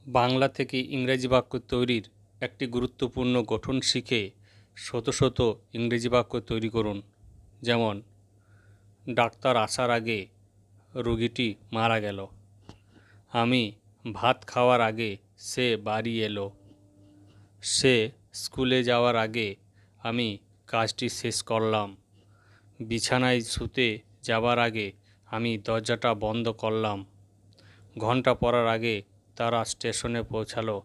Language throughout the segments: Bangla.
বাংলা থেকে ইংরেজি বাক্য তৈরির একটি গুরুত্বপূর্ণ গঠন শিখে শত শত ইংরেজি বাক্য তৈরি করুন। যেমন, ডাক্তার আসার আগে রোগীটি মারা গেল। আমি ভাত খাওয়ার আগে সে বাড়ি এলো। সে স্কুলে যাওয়ার আগে আমি কাজটি শেষ করলাম। বিছানায় শুতে যাবার আগে আমি দরজাটা বন্ধ করলাম। ঘন্টা পড়ার আগে তারা স্টেশনে পৌঁছালো।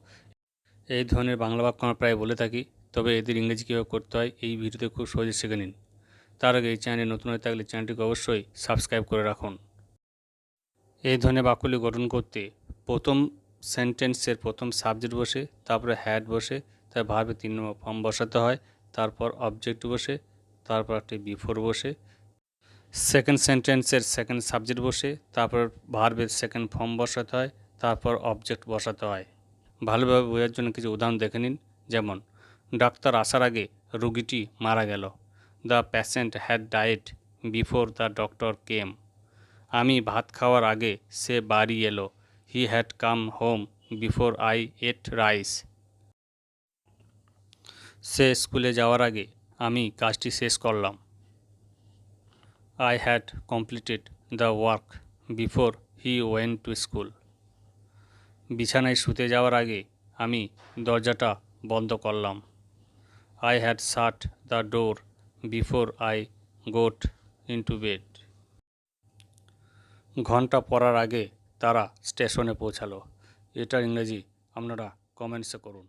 এই ধরনের বাংলা বাক্য আমরা প্রায় বলে থাকি, তবে এদের ইংরেজি কীভাবে করতে হয় এই ভিডিওতে খুব সহজে শিখে নিন। তার আগে এই চ্যানেলে নতুন হয়ে থাকলে চ্যানেলটিকে অবশ্যই সাবস্ক্রাইব করে রাখুন। এই ধরনের বাক্যগুলি গঠন করতে প্রথম সেন্টেন্সের প্রথম সাবজেক্ট বসে, তারপরে হ্যাড বসে, তার ভার্বে 3 নম্বর ফর্ম বসাতে হয়, তারপর অবজেক্ট বসে, তারপর একটি বিফোর বসে, সেকেন্ড সেন্টেন্সের সেকেন্ড সাবজেক্ট বসে, তারপর ভার্বের সেকেন্ড ফর্ম বসাতে হয়, তারপর অবজেক্ট বসাতে হয়। ভালোভাবে বোঝার জন্য কিছু উদাহরণ দেখে নিন। যেমন, ডাক্তার আসার আগে রোগীটি মারা গেল। The patient had died before the doctor came. আমি ভাত খাওয়ার আগে সে বাড়ি এলো। He had come home before I ate rice. সে স্কুলে যাওয়ার আগে আমি কাজটি শেষ করলাম। I had completed the work before he went to school. বিছানায় শুতে যাওয়ার আগে আমি দরজাটা বন্ধ করলাম। I had shut the door before I got into bed. ঘন্টা পড়ার আগে তারা স্টেশনে পৌঁছালো। এটার ইংরেজি আপনারা কমেন্টসে করুন।